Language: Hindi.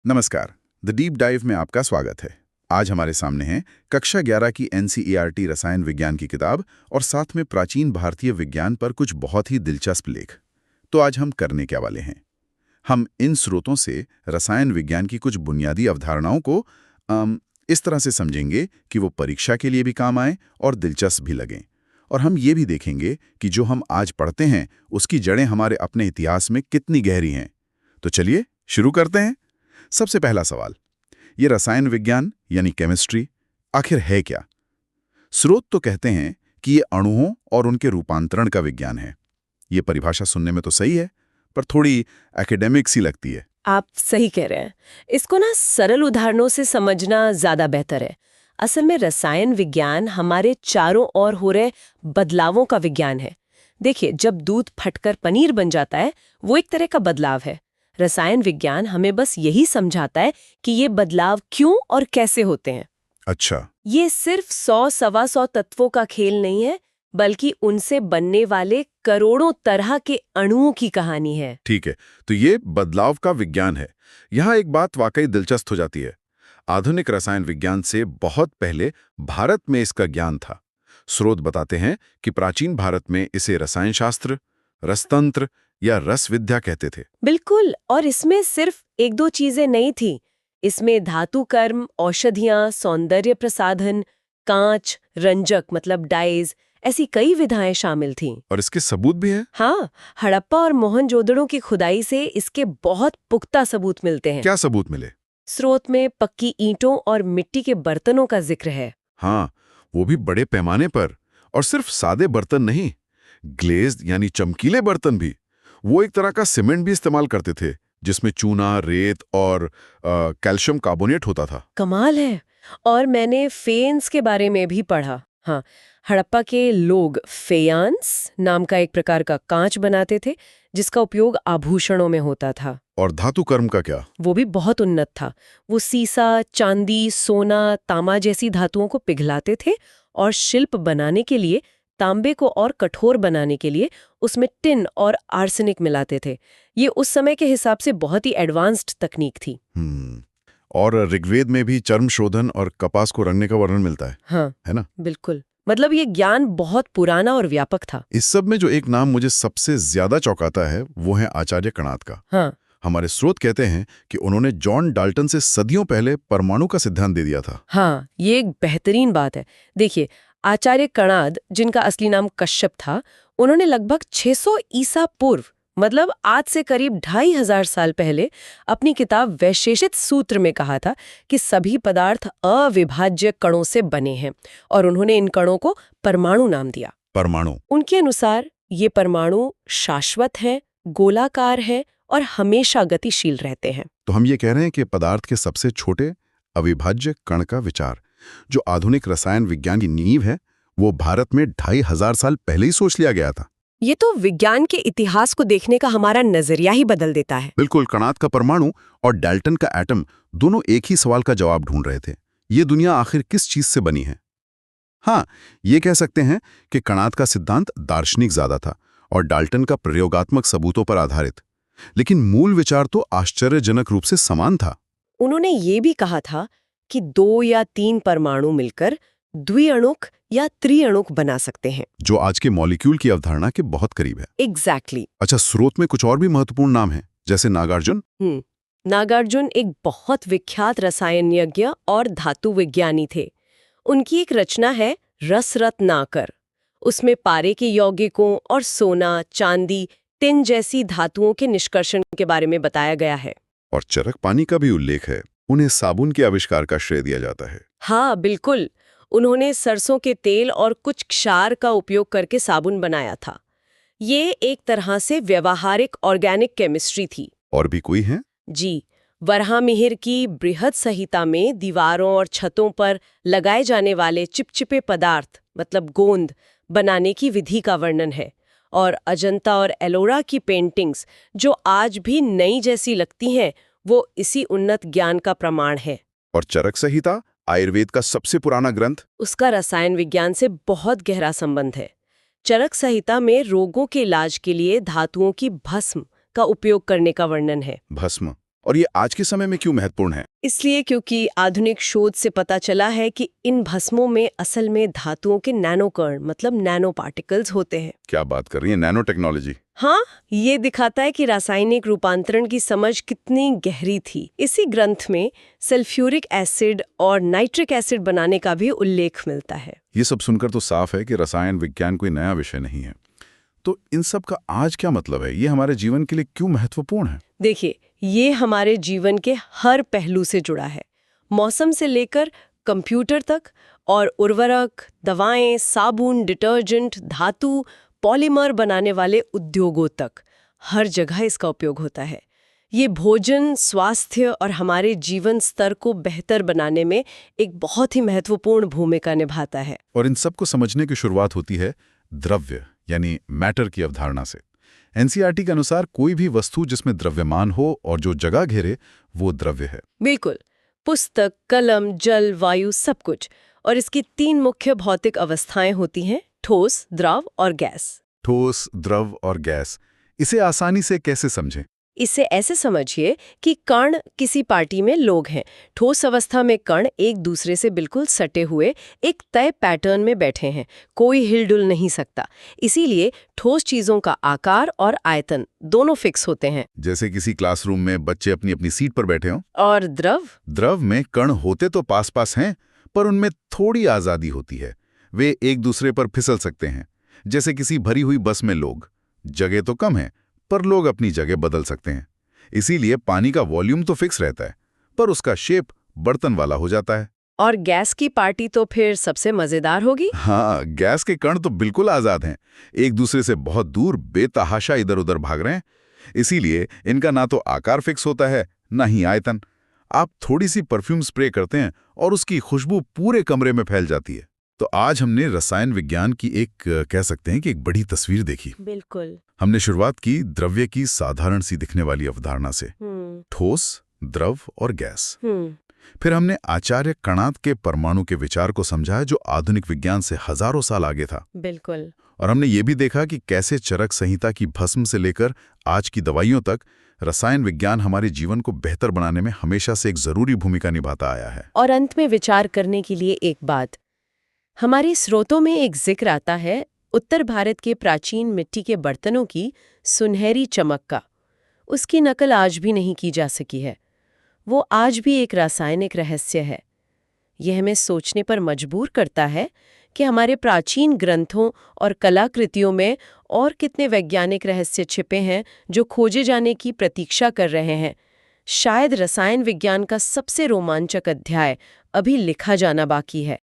नमस्कार। द डीप डाइव में आपका स्वागत है। आज हमारे सामने है कक्षा 11 की एनसीईआरटी रसायन विज्ञान की किताब और साथ में प्राचीन भारतीय विज्ञान पर कुछ बहुत ही दिलचस्प लेख। तो आज हम करने क्या वाले हैं? हम इन स्रोतों से रसायन विज्ञान की कुछ बुनियादी अवधारणाओं को इस तरह से समझेंगे कि वो परीक्षा के लिए भी काम आए और दिलचस्प भी लगें। और हम ये भी देखेंगे कि जो हम आज पढ़ते हैं उसकी जड़ें हमारे अपने इतिहास में कितनी गहरी हैं। तो चलिए शुरू करते हैं। सबसे पहला सवाल, ये रसायन विज्ञान यानी केमिस्ट्री आखिर है क्या? स्रोत तो कहते हैं कि ये अणुओं और उनके रूपांतरण का विज्ञान है। ये परिभाषा सुनने में तो सही है, पर थोड़ी एकेडमिक सी लगती है। आप सही कह रहे हैं। इसको सरल उदाहरणों से समझना ज्यादा बेहतर है। असल में रसायन विज्ञान हमारे चारों ओर हो रहे बदलावों का विज्ञान है। देखिए, जब दूध फटकर पनीर बन जाता है, वो एक तरह का बदलाव है। रसायन विज्ञान हमें बस यही समझाता है कि ये बदलाव क्यों और कैसे होते हैं। अच्छा। ये सिर्फ 100-125 तत्वों का खेल नहीं है, बल्कि उनसे बनने वाले करोड़ों तरह के अणुओं की कहानी है। ठीक है, तो ये बदलाव का विज्ञान है। यहाँ एक बात वाकई दिलचस्प हो जाती है। आधुनिक रसायन विज्ञान से बहुत पहले भारत में इसका ज्ञान था। स्रोत बताते हैं कि प्राचीन भारत में इसे रसायन शास्त्र, रसतंत्र या रस विद्या कहते थे। बिल्कुल, और इसमें सिर्फ एक दो चीजें नहीं थी। इसमें धातु कर्म, औषधियां, सौंदर्य प्रसाधन, कांच, रंजक मतलब डाइज, ऐसी कई विधाएं शामिल थीं। और इसके सबूत भी हैं? हाँ, हड़प्पा और मोहनजोदड़ो की खुदाई से इसके बहुत पुख्ता सबूत मिलते हैं। क्या सबूत मिले? स्रोत में पक्की ईंटों और मिट्टी के बर्तनों का जिक्र है। हाँ, वो भी बड़े पैमाने पर। और सिर्फ सादे बर्तन नहीं, ग्लेज्ड यानी चमकीले बर्तन भी। वो एक तरह का सीमेंट भी इस्तेमाल करते थे जिसमें चूना, रेत और कैल्शियम कार्बोनेट होता था। कमाल है। और मैंने फेंस के बारे में भी पढ़ा। हाँ, हड़प्पा के लोग फेयांस नाम का एक प्रकार का कांच बनाते थे जिसका उपयोग आभूषणों में होता था। और धातु कर्म का क्या? वो भी बहुत उन्नत था। वो सीसा, चांदी, सोना, तांबा जैसी धातुओं को पिघलाते थे और शिल्प बनाने के लिए, तांबे को और कठोर बनाने के लिए उसमें टिन और आर्सेनिक मिलाते थे। ये उस समय के हिसाब से बहुत ही एडवांस्ड तकनीक थी। और ऋग्वेद में भी चर्म शोधन और कपास को रंगने का वर्णन मिलता है। हाँ, है ना? बिल्कुल। मतलब ये ज्ञान बहुत पुराना और व्यापक था। इस सब में जो एक नाम मुझे सबसे ज्यादा चौंकाता है वो है आचार्य कणाद का। हाँ, हमारे स्रोत कहते हैं कि उन्होंने जॉन डाल्टन से सदियों पहले परमाणु का सिद्धांत दे दिया था। हाँ, ये एक बेहतरीन बात है। देखिए, आचार्य कणाद, जिनका असली नाम कश्यप था, उन्होंने लगभग 600 ईसा पूर्व, मतलब आज से करीब 2500 साल पहले, अपनी किताब वैशेषित सूत्र में कहा था कि सभी पदार्थ अविभाज्य कणों से बने हैं, और उन्होंने इन कणों को परमाणु नाम दिया। परमाणु? उनके अनुसार ये परमाणु शाश्वत हैं, गोलाकार हैं और हमेशा गतिशील रहते हैं। तो हम ये कह रहे हैं कि पदार्थ के सबसे छोटे अविभाज्य कण का विचार, जो आधुनिक रसायन विज्ञान की नींव है, वो भारत में 2500 साल पहले ही सोच लिया गया था। ये तो विज्ञान के इतिहास को देखने का हमारा नजरिया ही बदल देता है। बिल्कुल। कणाद का परमाणु और डाल्टन का एटम दोनों एक ही सवाल का जवाब ढूंढ रहे थे, ये दुनिया आखिर किस चीज से बनी है। हाँ, ये कह सकते हैं कि कणाद का सिद्धांत दार्शनिक ज्यादा था और डाल्टन का प्रयोगात्मक सबूतों पर आधारित, लेकिन मूल विचार तो आश्चर्यजनक रूप से समान था। उन्होंने ये भी कहा था कि 2 या 3 परमाणु मिलकर द्विअणुक या त्रिअणुक बना सकते हैं, जो आज के मॉलिक्यूल की अवधारणा के बहुत करीब है। एग्जैक्टली। अच्छा, स्रोत में कुछ और भी महत्वपूर्ण नाम हैं, जैसे नागार्जुन। नागार्जुन एक बहुत विख्यात रसायनज्ञ और धातु विज्ञानी थे। उनकी एक रचना है रसरत्नाकर। उसमें पारे के यौगिकों और सोना, चांदी, टिन जैसी धातुओं के निष्कर्षण के बारे में बताया गया है। और चरक पानी का भी उल्लेख है। उन्हें साबुन के आविष्कार का श्रेय दिया जाता है। हाँ, बिल्कुल। उन्होंने सरसों के तेल और कुछ क्षार का उपयोग करके साबुन बनाया था। ये एक तरह से व्यवहारिक ऑर्गेनिक केमिस्ट्री थी। और भी कोई है? जी, वराहमिहिर की बृहद संहिता में दीवारों और छतों पर लगाए जाने वाले चिपचिपे पदार्थ मतलब गोंद बनाने की विधि का वर्णन है। और अजंता और एलोरा की पेंटिंग्स, जो आज भी नई जैसी लगती हैं, वो इसी उन्नत ज्ञान का प्रमाण है। और चरक संहिता, आयुर्वेद का सबसे पुराना ग्रंथ, उसका रसायन विज्ञान से बहुत गहरा संबंध है। चरक संहिता में रोगों के इलाज के लिए धातुओं की भस्म का उपयोग करने का वर्णन है। भस्म? और ये आज के समय में क्यों महत्वपूर्ण है? इसलिए क्योंकि आधुनिक शोध से पता चला है कि इन भस्मों में असल में धातुओं के नैनो कण मतलब नैनो पार्टिकल्स होते हैं। क्या बात कर रही है, नैनो टेक्नोलॉजी? हाँ, ये दिखाता है कि रासायनिक रूपांतरण की समझ कितनी गहरी थी। इसी ग्रंथ में सल्फ्यूरिक एसिड और नाइट्रिक एसिड बनाने का भी उल्लेख मिलता है। ये सब सुनकर तो साफ है कि रसायन विज्ञान कोई नया विषय नहीं है। तो इन सब का आज क्या मतलब है? ये हमारे जीवन के लिए क्यों महत्वपूर्ण है? देखिए, ये हमारे जीवन के हर पहलू से जुड़ा है, मौसम से लेकर कंप्यूटर तक, और उर्वरक, दवाएं, साबुन, डिटर्जेंट, धातु, पॉलीमर बनाने वाले उद्योगों तक हर जगह इसका उपयोग होता है। ये भोजन, स्वास्थ्य और हमारे जीवन स्तर को बेहतर बनाने में एक बहुत ही महत्वपूर्ण भूमिका निभाता है। और इन सब को समझने की शुरुआत होती है द्रव्य यानी मैटर की अवधारणा से। एनसीईआरटी के अनुसार कोई भी वस्तु जिसमें द्रव्यमान हो और जो जगह घेरे वो द्रव्य है। बिल्कुल, पुस्तक, कलम, जल, वायु, सब कुछ। और इसकी 3 मुख्य भौतिक अवस्थाएं होती हैं: ठोस, द्रव और गैस। ठोस, द्रव और गैस, इसे आसानी से कैसे समझें? इसे ऐसे समझिए कि कण किसी पार्टी में लोग हैं। ठोस अवस्था में कण एक दूसरे से बिल्कुल सटे हुए एक तय पैटर्न में बैठे हैं, कोई हिलडुल नहीं सकता। इसीलिए ठोस चीजों का आकार और आयतन दोनों फिक्स होते हैं। जैसे किसी क्लासरूम में बच्चे अपनी अपनी सीट पर बैठे हों। और द्रव? द्रव में कण होते तो पास पास हैं, पर उनमें थोड़ी आजादी होती है। वे एक दूसरे पर फिसल सकते हैं। जैसे किसी भरी हुई बस में लोग, जगह तो कम है पर लोग अपनी जगह बदल सकते हैं। इसीलिए पानी का वॉल्यूम तो फिक्स रहता है, पर उसका शेप बर्तन वाला हो जाता है। और गैस की पार्टी तो फिर सबसे मजेदार होगी। हाँ, गैस के कण तो बिल्कुल आजाद हैं, एक दूसरे से बहुत दूर बेतहाशा इधर उधर भाग रहे हैं। इसीलिए इनका ना तो आकार फिक्स होता है, ना ही आयतन। आप थोड़ी सी परफ्यूम स्प्रे करते हैं और उसकी खुशबू पूरे कमरे में फैल जाती है। तो आज हमने रसायन विज्ञान की कह सकते हैं कि एक बड़ी तस्वीर देखी। बिल्कुल। हमने शुरुआत की द्रव्य की साधारण सी दिखने वाली अवधारणा से, ठोस, द्रव और गैस। फिर हमने आचार्य कणाद के परमाणु के विचार को समझा जो आधुनिक विज्ञान से हजारों साल आगे था। बिल्कुल। और हमने ये भी देखा कि कैसे चरक संहिता की भस्म से लेकर आज की दवाइयों तक रसायन विज्ञान हमारे जीवन को बेहतर बनाने में हमेशा से एक जरूरी भूमिका निभाता आया है। और अंत में विचार करने के लिए एक बात, हमारे स्रोतों में एक जिक्र आता है उत्तर भारत के प्राचीन मिट्टी के बर्तनों की सुनहरी चमक का। उसकी नकल आज भी नहीं की जा सकी है। वो आज भी एक रासायनिक रहस्य है। यह हमें सोचने पर मजबूर करता है कि हमारे प्राचीन ग्रंथों और कलाकृतियों में और कितने वैज्ञानिक रहस्य छिपे हैं जो खोजे जाने की प्रतीक्षा कर रहे हैं। शायद रसायन विज्ञान का सबसे रोमांचक अध्याय अभी लिखा जाना बाकी है।